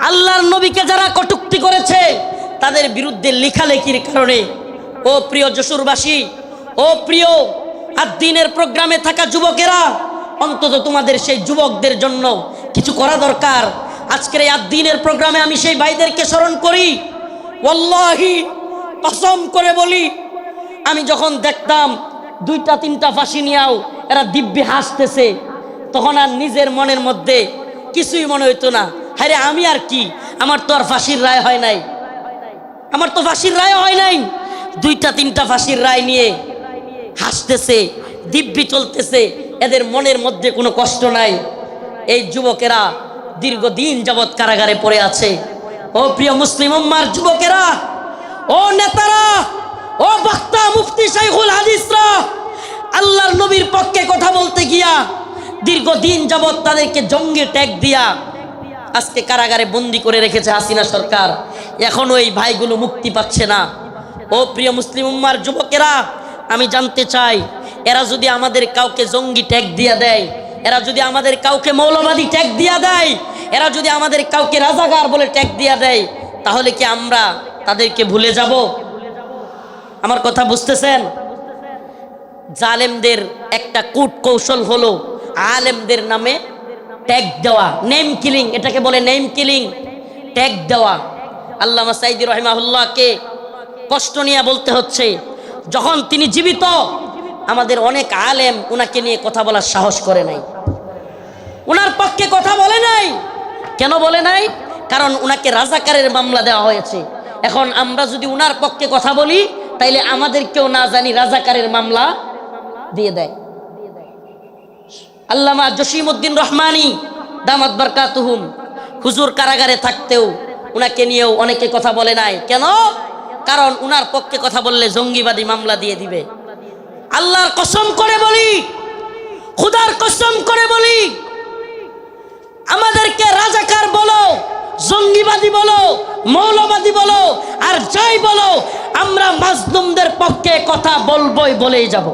আল্লাহর নবীকে যারা কটূক্তি করেছে তাদের বিরুদ্ধে লেখালেখির কারণে, ও প্রিয় যশোরবাসী, ও প্রিয় আদ-দ্বীনের প্রোগ্রামে থাকা যুবকেরা, অন্তত তোমাদের সেই যুবকদের জন্য কিছু করা দরকার। আজকের এই আদ-দ্বীনের প্রোগ্রামে আমি সেই ভাইদেরকে স্মরণ করি। ওয়াল্লাহি কসম করে বলি, আমি যখন দেখতাম 2টা-3টা ফাঁসি নিয়েও এরা দিব্যি হাসতেছে, তখন আর নিজের মনের মধ্যে কিছুই মনে হইতো না। হ্যাঁ, আমি আর কি, আমার তো আর ফাঁসির রায় হয় নাই, আমার তো ফাঁসির রায় হয় নাই। 2টা-3টা ফাঁসির রায় নিয়ে হাসতেছে, দিব্যি চলতেছে, এদের মনের মধ্যে কোনো কষ্ট নাই। এই যুবকেরা দীর্ঘদিন যাবৎ কারাগারে পড়ে আছে। ও প্রিয় মুসলিম উম্মার যুবকেরা, ও নেতারা, ও বক্তা মুফতি শাইখুল হাদিসরা, আল্লাহর নবীর পক্ষে কথা বলতে গিয়া দীর্ঘদিন যাবৎ তাদেরকে জঙ্গি ট্যাগ দিয়া আজকে কারাগারে বন্দি করে রেখেছে হাসিনা সরকার। এখনো এই ভাইগুলো মুক্তি পাচ্ছে না। ও প্রিয় মুসলিম উম্মার যুবকেরা, আমি জানতে চাই, এরা যদি আমাদের কাউকে জঙ্গি ট্যাগ দিয়া দেয়, এরা যদি আমাদের কাউকে মৌলবাদী ট্যাগ দিয়া দেয়, এরা যদি আমাদের কাউকে রাজাকার বলে ট্যাগ দিয়া দেয়, তাহলে কি আমরা তাদেরকে ভুলে যাব? আমার কথা বুঝতেছেন? জালেমদের একটা কূট কৌশল হলো আলেমদের নামে ট্যাগ দেওয়া, নেম কিলিং, এটাকে বলে নেম কিলিং, ট্যাগ দেওয়া। আল্লামা সাঈদী রাহিমাহুল্লাহকে কষ্ট নিয়ে বলতে হচ্ছে, যখন তিনি জীবিত আমাদের অনেক আলেম উনাকে নিয়ে কথা বলার সাহস করে নাই, উনার পক্ষে কথা বলে নাই। কেন বলে নাই? কারণ উনাকে রাজাকারের মামলা দেওয়া হয়েছে। এখন আমরা যদি উনার পক্ষে কথা বলি, তাইলে আমাদেরকেও না জানি রাজাকারের মামলা দিয়ে দেয়। আল্লামা জসিমউদ্দিন রহমানী দামাত বারকাতুহুম, হুজুর কারাগারে থাকতেও উনাকে নিয়েও অনেকে কথা বলে নাই। কেন? কারণ উনার পক্ষে কথা বললে জঙ্গিবাদী মামলা দিয়ে দিবে। আল্লাহর কসম করে বলি, খুদার কসম করে বলি, আমাদেরকে রাজাকার বলো, জঙ্গিবাদী বলো, মৌলবাদী বলো, আর যাই বলো, আমরা মাজলুমদের পক্ষে কথা বলবোই, বলেই যাব।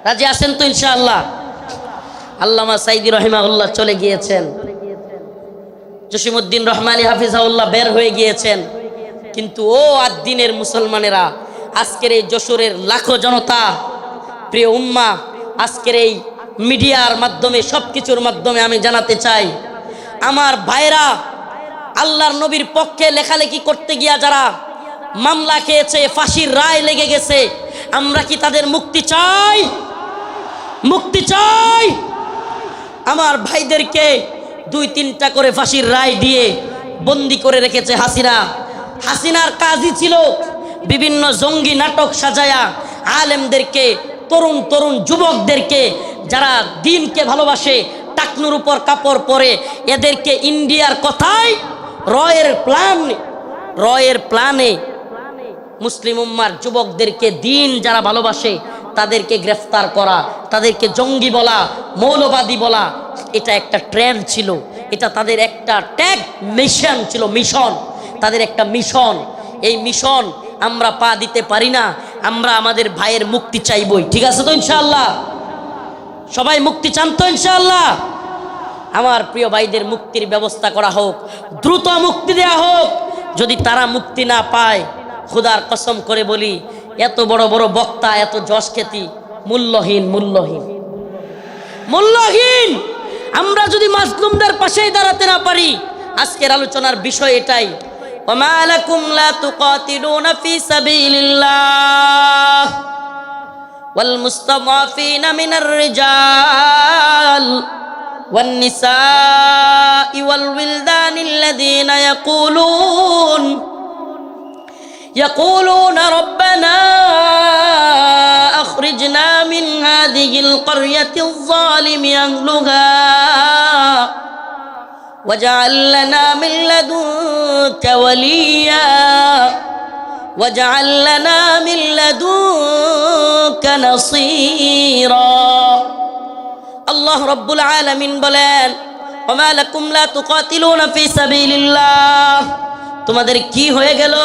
রাজি আছেন তো ইনশাআল্লাহ? আল্লামা সাঈদী রাহিমাহুল্লাহ চলে গিয়েছেন, জসিমউদ্দিন রহমানী হাফিজাহুল্লাহ বের হয়ে গিয়েছেন, কিন্তু ও আদ-দ্বীনের মুসলমানেরা, আজকের এই যশোরের লাখো জনতা, প্রিয় উম্মা, আজকের এই মিডিয়ার মাধ্যমে, সব কিছুর মাধ্যমে আমি জানাতে চাই, আমার ভাইরা আল্লাহর নবীর পক্ষে লেখালেখি করতে গিয়া যারা মামলা খেয়েছে, ফাঁসির রায় লেগে গেছে, আমরা কি তাদের মুক্তি চাই? মুক্তি চাই। আমার ভাইদেরকে 2-3টা করে ফাঁসির রায় দিয়ে বন্দি করে রেখেছে হাসিনা। হাসিনার কাজই ছিল বিভিন্ন জঙ্গি নাটক সাজায়া আলেমদেরকে, তরুণ তরুণ যুবকদেরকে যারা দ্বীনকে ভালোবাসে, টাকনুর উপর কাপড় পরে, এদেরকে ইন্ডিয়ার কথায় রয়ের প্ল্যানে মুসলিম উম্মার যুবকদেরকে, দ্বীন যারা ভালোবাসে তাদেরকে গ্রেফতার করা, তাদেরকে জঙ্গি বলা, মৌলবাদী বলা, এটা একটা ট্রেন্ড ছিল, এটা তাদের একটা ট্যাগ মিশন ছিল, মিশন, তাদের একটা মিশন। এই মিশন আমরা পা দিতে পারি না। আমরা আমাদের ভাইয়ের মুক্তি চাইবই। ঠিক আছে তো ইনশাআল্লাহ? সবাই মুক্তি চান তো ইনশাআল্লাহ? আমার প্রিয় ভাইদের মুক্তির ব্যবস্থা করা হোক, দ্রুত মুক্তি দেয়া হোক। যদি তারা মুক্তি না পায়, খুদার কসম করে বলি, এত বড় বড় বক্তা, এত যশ খ্যাতি মূল্যহীন, মূল্যহীন, মূল্যহীন। আমরা যদি মাজলুমদের পাশেই দাঁড়াতে না পারি, আজকের আলোচনার বিষয় এটাই, ওমা লাকুম লা তুকাতিলুনা ফি সাবিলিল্লাহ, ওয়াল মুস্তাদাফিনা মিনার রিজাল ওয়ান নিসাই ওয়াল উইলদানিল্লাযীনা يقولون ربنا أخرجنا من هذه القرية الظالم أهلها واجعل لنا من لدنك وليا واجعل لنا من لدنك نصيرا الله رب العالمين বলেন وما لكم لا تقاتلون في سبيل الله তোমাদের কি হয়ে গেল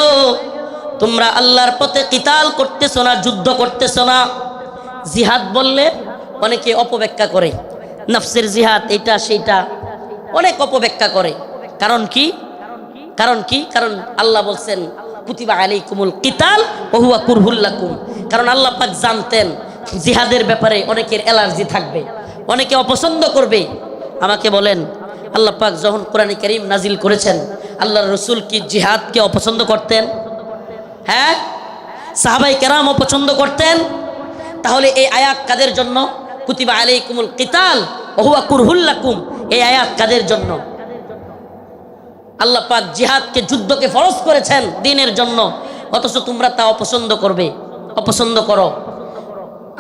তোমরা আল্লাহর পথে কিতাল করতেছো না, যুদ্ধ করতেছো না। জিহাদ বললে অনেকে অপব্যাখ্যা করে, নফসের জিহাদ এটা সেটা অনেক অপব্যাখ্যা করে। কারণ কি? কারণ আল্লাহ বলছেন কুতিবা আলাইকুমুল কিতাল ওয়া হুয়া কুরহুল লাকুম। কারণ আল্লাহ পাক জানতেন জিহাদের ব্যাপারে অনেকের অ্যালার্জি থাকবে, অনেকে অপছন্দ করবে। আমাকে বলেন, আল্লাহ পাক যখন কোরআনে কারীম নাজিল করেছেন, আল্লাহর রাসূল কি জিহাদকে অপছন্দ করতেন? হ্যাঁ, সাহাবায়ে কেরাম অপছন্দ করতেন। তাহলে এই আয়াত কাদের জন্য? কুতিবা আলাইকুমুল কিতাল ওয়া হুয়া কুরহুল লাকুম, এই আয়াত কাদের জন্য? আল্লাহ পাক জিহাদকে, যুদ্ধকে ফরজ করেছেন দ্বীনের জন্য, অথচ তোমরা তা অপছন্দ করবে, অপছন্দ করো।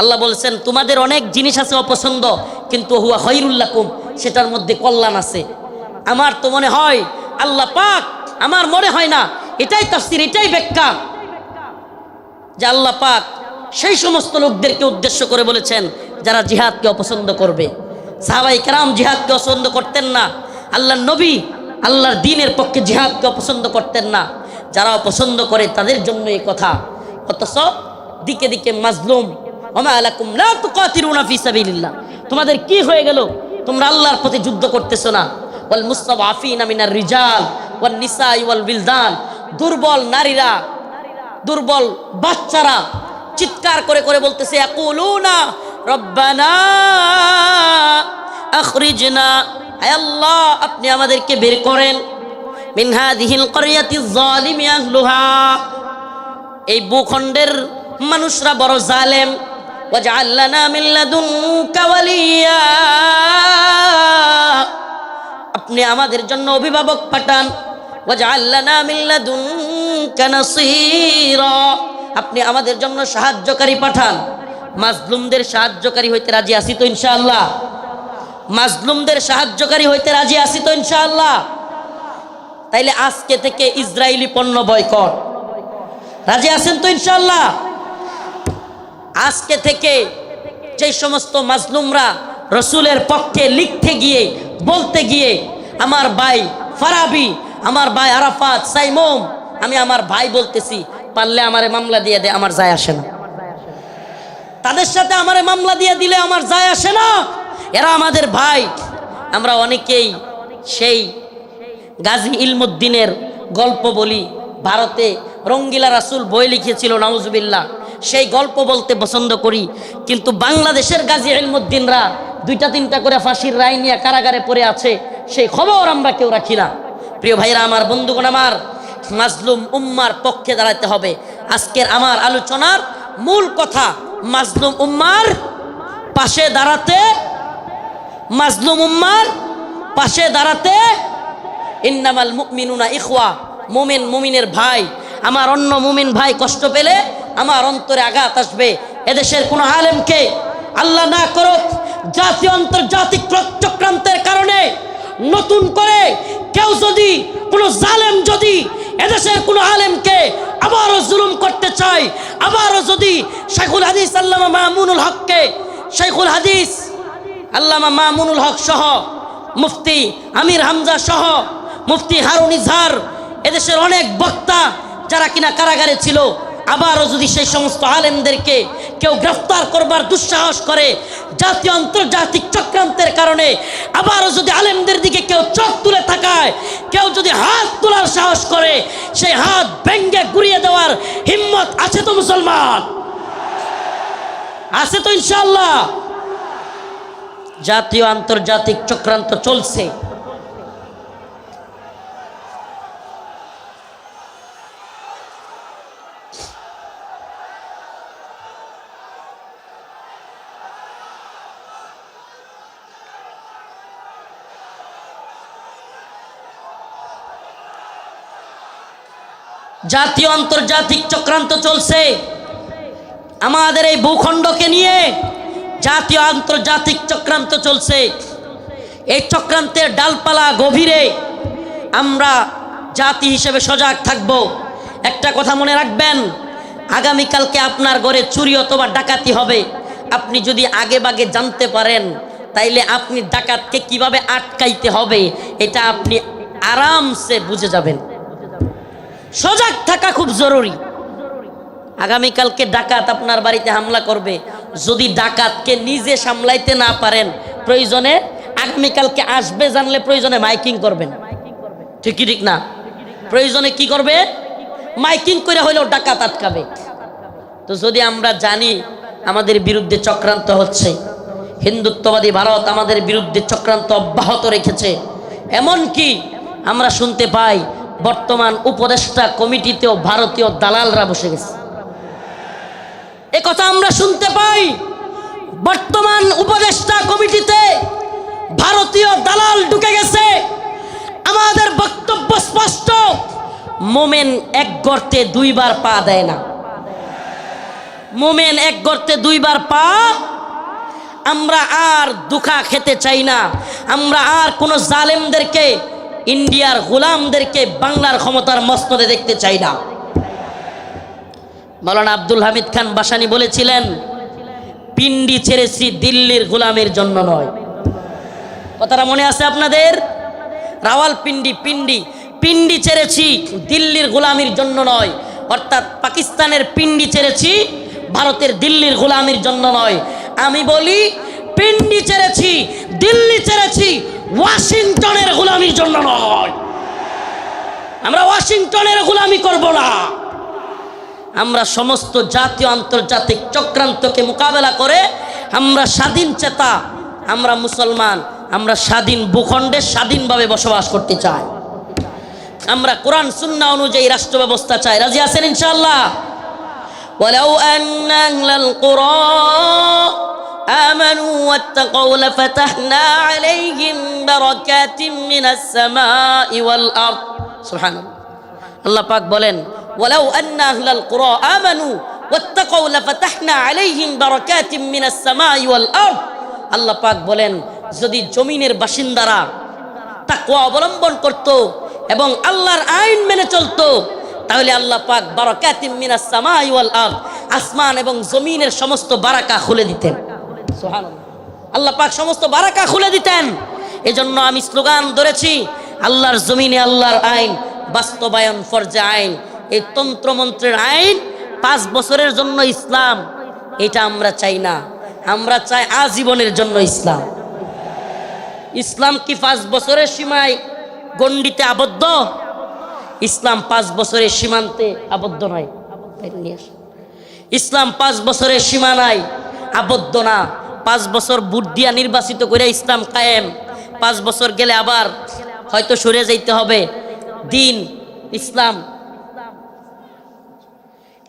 আল্লাহ বলছেন তোমাদের অনেক জিনিস আছে অপছন্দ, কিন্তু হুয়া খায়রুল লাকুম, সেটার মধ্যে কল্যাণ আছে। আমার তো মনে হয় আল্লাহ পাক, আমার মনে হয় না, এটাই তাফসীর, এটাই ব্যাখ্যা, যে আল্লাহ পাক সেই সমস্ত লোকদেরকে উদ্দেশ্য করে বলেছেন যারা জিহাদকে অপছন্দ করবে। সাহাবায়ে কেরাম জিহাদকে অপছন্দ করতেন না, আল্লাহর নবী আল্লাহর দ্বীনের পক্ষে জিহাদকে অপছন্দ করতেন না। যারা অপছন্দ করে তাদের জন্য এই কথা। অথচ দিকে দিকে মাজলুম, ওমা আলাকুম লা তুকাতিলুনা ফি সাবিলিল্লাহ, তোমাদের কি হয়ে গেল? তোমরা আল্লাহর পথে যুদ্ধ করতেছো না। ওয়াল মুস্তাদাফিনা মিনার রিজাল ওয়ান নিসাই ওয়াল বিলদান, দুর্বল নারীরা, দুর্বল বাচ্চারা চিৎকার করে করে বলতেছে ইয়াকুলুনা রব্বানা আখরিজনা, আয় আল্লাহ আপনি আমাদেরকে বের করেন, মিন হাযিহিল ক্বরিয়াতিজ যালিমি আহলুহা, এই ভূখণ্ডের মানুষরা বড় জালেম, ওয়াজআল লানা মিন লাদুনকা ওয়ালিয়া, আপনি আমাদের জন্য অভিভাবক পাঠান, ওয়াজআল লানা মিন লাদুনকা নাসীরা, আপনি আমাদের জন্য সাহায্যকারী পাঠান। মাজলুমদের সাহায্যকারী হইতে রাজি আছি তো ইনশাআল্লাহ? মাজলুমদের সাহায্যকারী হইতে রাজি আছি তো ইনশাআল্লাহ? তাইলে আজকে থেকে ইসরায়েলি পণ্য বয়কট, রাজি আছেন তো ইনশাআল্লাহ? আজকে থেকে যে সমস্ত মাজলুমরা রসুলের পক্ষে লিখতে গিয়ে, বলতে গিয়ে, আমার ভাই ফারাবি, আমার ভাই আরাফাত, সাইমুম, আমি আমার ভাই বলতেছি, পারলে আমারে মামলা দিয়ে দে, আমার যায় আসে না। তাদের সাথে আমারে মামলা দিয়ে দিলে আমার যায় আসে না, এরা আমাদের ভাই। আমরা অনেকেই সেই গাজী ইলমুদ্দিনের গল্প বলি, ভারতে রঙ্গিলা রাসূল বই লিখেছিল, নাউজুবিল্লাহ, সেই গল্প বলতে পছন্দ করি। কিন্তু বাংলাদেশের গাজী ইলমুদ্দিনরা 2-3টা করে ফাঁসির রায় নিয়ে কারাগারে পড়ে আছে, সেই খবর আমরা কেউ রাখি না। প্রিয় ভাইরা আমার, বন্ধুগণ আমার, মাজলুম উম্মার পক্ষে দাঁড়াতে হবে। আজকের আমার আলোচনার মূল কথা, মাজলুম উম্মার পাশে দাঁড়াতে, মাজলুম উম্মার পাশে দাঁড়াতে। ইন্নামাল মুমিনুনা ইখওয়া, মুমিন মুমিনের ভাই। আমার অন্য মুমিন ভাই কষ্ট পেলে আমার অন্তরে আঘাত আসবে। এদেশের কোনো আলেমকে আল্লাহ না করুক জাতীয় আন্তর্জাতিক চক্রান্তের কারণে নতুন করে কেউ যদি, কোনো জালেম যদি এদেশের কোনো আলেমকে আবারও জুলুম করতে চায়, আবারও যদি শাইখুল হাদিস আল্লামা মামুনুল হককে, শাইখুল হাদিস আল্লামা মামুনুল হক সহ, মুফতি আমির হামজা সহ, মুফতি হারুন ইজহার, এদেশের অনেক বক্তা যারা কিনা কারাগারে ছিল, আবারও যদি সেই সমস্ত আলেমদেরকে কেউ গ্রেফতার করবার দুঃসাহস করে জাতীয় আন্তর্জাতিক চক্রান্তের কারণে, আবারও যদি আলেমদের দিকে কেউ চোখ তুলে তাকায়, কেউ যদি হাত তোলার সাহস করে, সেই হাত ভেঙ্গে গুড়িয়ে দেওয়ার হিম্মত আছে তো মুসলমান? আছে তো ইনশাআল্লাহ? জাতীয় আন্তর্জাতিক চক্রান্ত চলছে। জাতীয় আন্তর্জাতিক চক্রান্ত চলছে আমাদের এই ভূখণ্ডকে নিয়ে। জাতীয় আন্তর্জাতিক চক্রান্ত চলছে। এই চক্রান্তের ডালপালা গভীরে আমরা জাতি হিসেবে সজাগ থাকব। একটা কথা মনে রাখবেন, আগামীকালকে আপনার ঘরে চুরি অথবা ডাকাতি হবে। আপনি যদি আগে ভাগে জানতে পারেন, তাইলে আপনি ডাকাতকে কিভাবে আটকাইতে হবে এটা আপনি আরামসে বুঝে যাবেন। সজাগ থাকা খুব জরুরি। আগামীকালকে ডাকাত আপনার বাড়িতে হামলা করবে, যদি ডাকাতকে নিজে সামলাইতে না পারেন, প্রয়োজনে আগামীকালকে আসবে জানলে প্রয়োজনে মাইকিং করবেন। ঠিক কি ঠিক না? প্রয়োজনে কি করবে? মাইকিং করে হইলেও ডাকাত আটকাবে। তো যদি আমরা জানি আমাদের বিরুদ্ধে চক্রান্ত হচ্ছে, হিন্দুত্ববাদী ভারত আমাদের বিরুদ্ধে চক্রান্ত অব্যাহত রেখেছে, এমনকি আমরা শুনতে পাই বর্তমান উপদেষ্টা কমিটিতেও ভারতীয় দালালরা বসে গেছে। এ কথা আমরা শুনতে পাই, বর্তমান উপদেষ্টা কমিটিতে ভারতীয় দালাল ঢুকে গেছে। আমাদের বক্তব্য স্পষ্ট, মোমেন এক গর্তে দুইবার পা দেয় না। মোমেন এক গর্তে দুইবার পা। আমরা আর দুঃখা খেতে চাই না। আমরা আর কোন জালেমদেরকে, ইন্ডিয়ার গোলামদেরকে বাংলার ক্ষমতার মসনদে দেখতে চাই না। মাওলানা আব্দুল হামিদ খান বাসানী বলেছিলেন, পিন্ডি ছেড়েছি দিল্লির গোলামের জন্য নয়। কথাটা মনে আছে আপনাদের? রাওয়ালপিন্ডি পিন্ডি ছেড়েছি দিল্লির গোলামির জন্য নয়। অর্থাৎ পাকিস্তানের পিন্ডি ছেড়েছি, ভারতের দিল্লির গোলামির জন্য নয়। আমি বলি পিন্ডি ছেড়েছি, দিল্লি ছেড়েছি, ওয়াশিংটনের গোলামির জন্য নয়। আমরা ওয়াশিংটনের গোলামি করব না। আমরা সমস্ত জাতীয় আন্তর্জাতিক চক্রান্তকে মোকাবেলা করে আমরা স্বাধীন চেতা, আমরা মুসলমান, আমরা স্বাধীন ভূখণ্ডে স্বাধীনভাবে বসবাস করতে চাই। আমরা কোরআন সুন্নাহ অনুযায়ী রাষ্ট্র ব্যবস্থা চাই। রাজি আছেন ইনশাআল্লাহ? ওয়ালাউ আন্না আহলাল কুরা আমানু ওয়াত্তাকাউ লাফাতাহনা আলাইহিম বারাকাতিম মিনাস সামাই ওয়াল আরদ। সুবহানাল্লাহ। আল্লাহ পাক বলেন, ওয়ালাউ আন্না আহলাল কুরা আমানু ওয়াত্তাকাউ লাফাতাহনা আলাইহিম বারাকাতিম মিনাস সামাই ওয়াল আরদ। আল্লাহ পাক বলেন, যদি জমিনের বাসিন্দারা তাকওয়া অবলম্বন করত এবং আল্লাহর আইন মেনে চলতো, তাহলে আল্লাহ পাক বারাকাতিম মিনাস সামাই ওয়াল আরদ, আসমান এবং জমিনের সমস্ত বারাকা খুলে দিতেন। সুবহানাল্লাহ। আল্লাহ পাক সমস্ত বারাকা খুলে দিতেন। এজন্য আমি স্লোগান ধরেছি, আল্লাহর জমিনে আল্লাহর আইন বাস্তবায়ন ফরজে আইন। এই তন্ত্রমন্ত্রের আইন 5 বছরের জন্য ইসলাম, এটা আমরা চাই না। আমরা চাই আজীবনের জন্য ইসলাম। ইসলাম কি 5 বছরের সীমায় গণ্ডিতে আবদ্ধ? ইসলাম 5 বছরের সীমান্তে আবদ্ধ নয়। ইসলাম 5 বছরের সীমানায় আবদ্ধ না। 5 বছর ভোট দিয়া নির্বাচিত করে ইসলাম কায়েম। 5 বছর গেলে আবার হয়তো সরে যাইতে হবে। দিন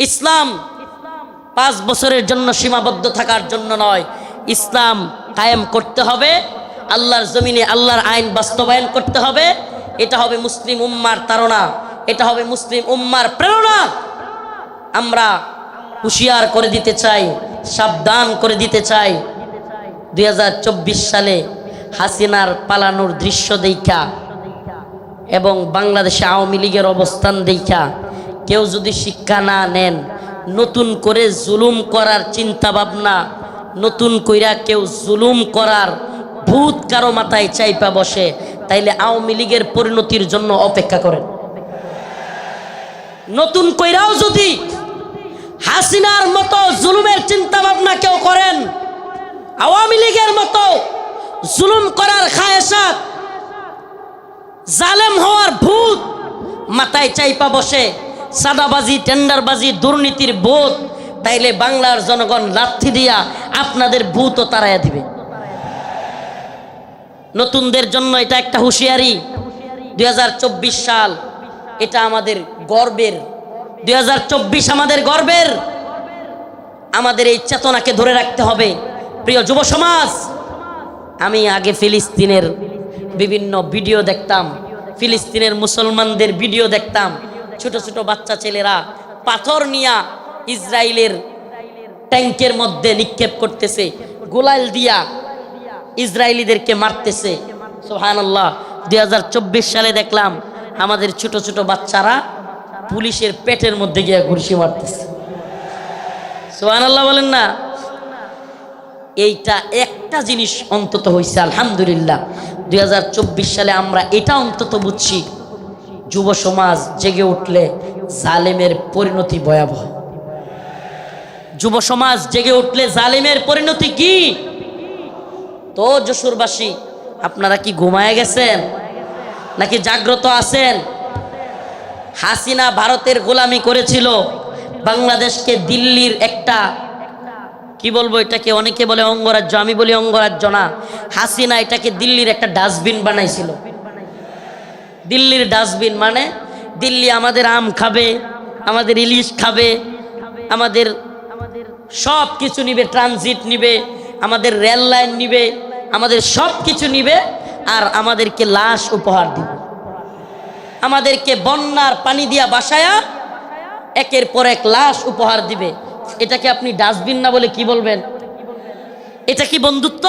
ইসলাম 5 বছরের জন্য সীমাবদ্ধ থাকার জন্য নয়। ইসলাম কায়েম করতে হবে, আল্লাহর জমিনে আল্লাহর আইন বাস্তবায়ন করতে হবে। এটা হবে মুসলিম উম্মার তাড়না, এটা হবে মুসলিম উম্মার প্রেরণা। আমরা হুঁশিয়ার করে দিতে চাই, সাবধান করে দিতে চাই। 2024 সালে হাসিনার পালানোর দৃশ্য দেখা এবং বাংলাদেশে আওয়ামী লীগের অবস্থান দেখা কেউ যদি শিক্ষা না নেন, নতুন করে জুলুম করার চিন্তা ভাবনা, নতুন কইরা কেউ জুলুম করার ভূত কারো মাথায় চাইপা বসে, তাইলে আওয়ামী লীগের পরিণতির জন্য অপেক্ষা করেন। নতুন কইরাও যদি হাসিনার মতো জুলুমের চিন্তা ভাবনা কেউ করেন, আওয়ামী লীগের মতো জুলুম করার খায়েশাত, জালেম হওয়ার ভূত মাথায় চাইপা বসে, সাদাবাজি, টেন্ডারবাজি, দুর্নীতির ভূত, তাইলে বাংলার জনগণ লাথি দিয়া আপনাদের ভূতও তাড়াইয়া দিবে। নতুনদের জন্য এটা একটা হুঁশিয়ারি। 2024 সাল এটা আমাদের গর্বের। 2024 আমাদের গর্বের। আমাদের এই চেতনাকে ধরে রাখতে হবে। প্রিয় যুব সমাজ, আমি আগে ফিলিস্তিনের বিভিন্ন ভিডিও দেখতাম, ফিলিস্তিনের মুসলমানদের ভিডিও দেখতাম। ছোট ছোট বাচ্চা ছেলেরা পাথর নিয়া ইসরায়েলের ট্যাঙ্কের মধ্যে নিক্ষেপ করতেছে, গোলাল দিয়া ইসরায়েলিদেরকে মারতেছে। সুবহানাল্লাহ। 2024 সালে দেখলাম আমাদের ছোট ছোট বাচ্চারা পুলিশের পেটের মধ্যে গিয়ে ঘুরশি মারতেছে। সুবহানাল্লাহ বলেন না। এইটা একটা জিনিস অন্তত হয়েছে আলহামদুলিল্লাহ। 2024 সালে আমরা এটা অন্তত বুঝছি, যুব সমাজ জেগে উঠলে জালেমের পরিণতি ভয়াবহ। যুব সমাজ জেগে উঠলে জালেমের পরিণতি কি? তো যশোরবাসী, আপনারা কি ঘুমায় গেছেন নাকি জাগ্রত আছেন? হাসিনা ভারতের গোলামি করেছিল, বাংলাদেশকে দিল্লির একটা কি বলবো, এটাকে অনেকে বলে অঙ্গরাজ্য, আমি বলি অঙ্গরাজ্য না। হাসিনা এটাকে দিল্লির একটা ডাস্টবিন বানাইছিল। দিল্লির ডাস্টবিন মানে দিল্লি আমাদের আম খাবে, আমাদের ইলিশ খাবে, আমাদের সব কিছু নিবে, ট্রানজিট নিবে, আমাদের রেল লাইন নিবে, আমাদের সব কিছু নিবে, আর আমাদেরকে লাশ উপহার দিবে। আমাদেরকে বন্যার পানি দিয়া বাসায়া একের পর এক লাশ উপহার দিবে। এটাকে আপনি ডাস্টবিন না বলে কি বলবেন? এটা কি বন্ধুত্ব?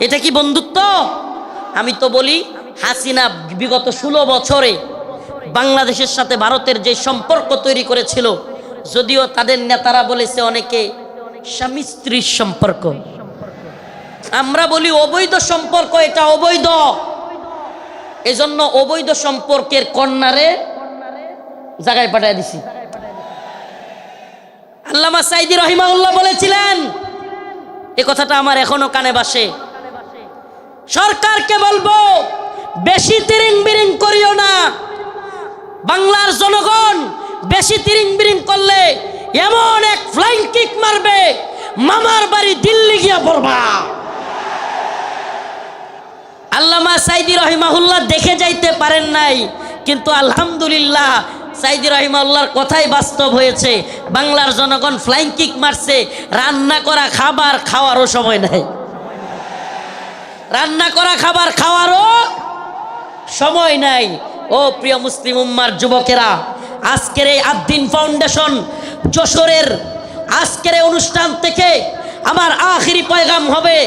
এটা কি বন্ধুত্ব? আমি তো বলি হাসিনা বিগত 16 বছরে বাংলাদেশের সাথে ভারতের যে সম্পর্ক তৈরি করেছিল, যদিও তাদের নেতারা বলেছে অনেকে স্বামী স্ত্রীর সম্পর্ক, আমরা বলি অবৈধ সম্পর্ক, এটা অবৈধ। এজন্য অবৈধ সম্পর্কের কন্যারে জায়গায় পাঠিয়ে দিছি। আল্লামা সাইদি রহিমাহুল্লাহ বলেছিলেন, এই কথাটা আমার এখনো কানে বাসে, সরকারকে বলবো বেশি তিরিং বিরিং করিও না। বাংলার জনগণ বেশি তিরিং বিরিং করলে এমন এক ফ্লাইং কিক মারবে, মামার বাড়ি দিল্লি গিয়া পড়বা। আল্লামা সাইদি রহিমাহুল্লাহ দেখে যাইতে পারেন নাই, কিন্তু আলহামদুলিল্লাহ সাইদি রহিমাহুল্লাহর কথাই বাস্তব হয়েছে। বাংলার জনগণ ফ্লাইং কিক মারছে, রান্না করা খাবার খাওয়ারও সময় নাই, রান্না করা খাবার খাওয়ারও সময় নাই। ও প্রিয় মুসলিম উম্মার যুবকেরা, আজকের এই আদ্দিন ফাউন্ডেশন যশোরের আজকের এই অনুষ্ঠান থেকে আমার আখিরি পয়গাম হবে,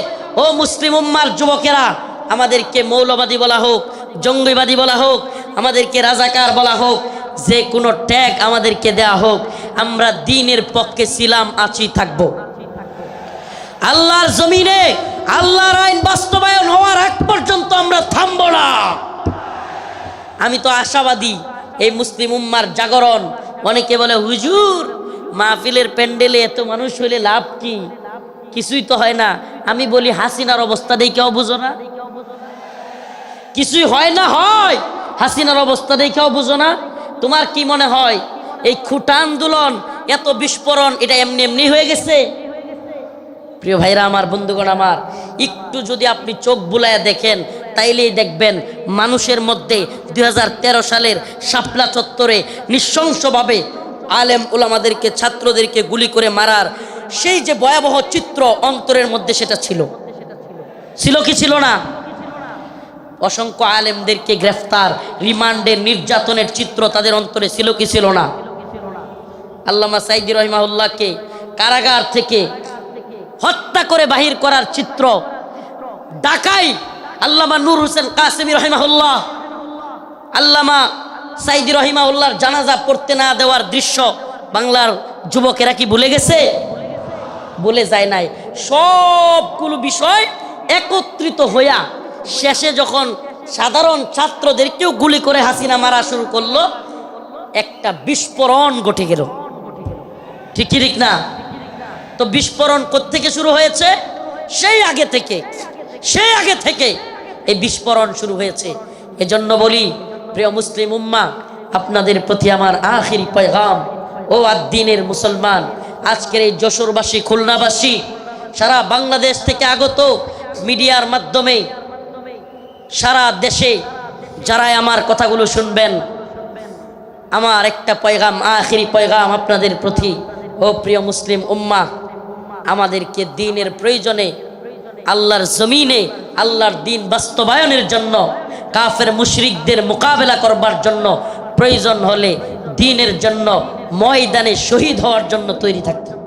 ও মুসলিম উম্মার যুবকেরা, আমাদেরকে মৌলবাদী বলা হোক, জঙ্গিবাদী বলা হোক, আমাদেরকে রাজাকার বলা হোক, যে কোনো ট্যাগ আমাদেরকে দেয়া হোক, আমরা দ্বীনের পক্ষে ছিলাম, আছি, থাকব। আল্লাহর জমিনে আল্লাহর আইন বাস্তবায়ন হওয়ার আগ পর্যন্ত আমরা থামব না। আমি তো আশাবাদী এই মুসলিম উম্মার জাগরণ। অনেকে বলে হুজুর মাহফিলের প্যান্ডেলে এত মানুষ হইলে লাভ কি? কিছুই তো হয় না। আমি বলি হাসিনার অবস্থা দেখেও বুঝো না? কিছুই হয় না, হয় হাসিনার অবস্থা দেখেও বুঝো না? তোমার কি মনে হয় এই খুঁটা আন্দোলন, এত বিস্ফোরণ, এটা এমনি এমনি হয়ে গেছে? প্রিয় ভাইরা আমার, বন্ধুগণ আমার, একটু যদি আপনি চোখ বুলায়া দেখেন তাইলেই দেখবেন মানুষের মধ্যে 2013 সালের শাপলা চত্বরে নৃশংসভাবে আলেম উলামাদেরকে, ছাত্রদেরকে গুলি করে মারার সেই যে ভয়াবহ চিত্র অন্তরের মধ্যে, সেটা ছিল কি ছিল না? অসংখ্য আলেমদেরকে গ্রেফতার, রিমান্ডের, নির্যাতনের চিত্র তাদের অন্তরে ছিল কি ছিল না? আল্লামা সাইদি রহিমাহুল্লাহকে কারাগার থেকে হত্যা করে বাহির করার চিত্র, ঢাকায় আল্লামা নূর হোসেন কাসেমি রহিমাহুল্লাহ, আল্লামা সাইদি রহিমাহুল্লাহর জানাজা পড়তে না দেওয়ার দৃশ্য বাংলার যুবকেরা কি ভুলে গেছে? বলে যায় নাই। সবগুলো বিষয় একত্রিত হইয়া শেষে যখন সাধারণ ছাত্রদেরকেও গুলি করে হাসিনা মারা শুরু করলো, একটা বিস্ফোরণ ঘটে গেল। ঠিক কি ঠিক না? তো বিস্ফোরণ কোত্থেকে শুরু হয়েছে? সেই আগে থেকে এই বিস্ফোরণ শুরু হয়েছে। এজন্য বলি প্রিয় মুসলিম উম্মাহ, আপনাদের প্রতি আমার আখিরি পয়গাম, ও আদ্দিনের মুসলমান, আজকের এই যশোরবাসী, খুলনাবাসী, সারা বাংলাদেশ থেকে আগত মিডিয়ার মাধ্যমে সারা দেশে যারা আমার কথাগুলো শুনবেন, আমার একটা পয়গাম, আখিরি পয়গাম আপনাদের প্রতি। ও প্রিয় মুসলিম উম্মাহ, আমাদেরকে দ্বীনের প্রয়োজনে, আল্লাহর জমিনে আল্লাহর দ্বীন বাস্তবায়নের জন্য, কাফের মুশরিকদের মোকাবেলা করবার জন্য প্রয়োজন হলে দ্বীনের জন্য ময়দানে শহীদ হওয়ার জন্য তৈরি থাকতেন।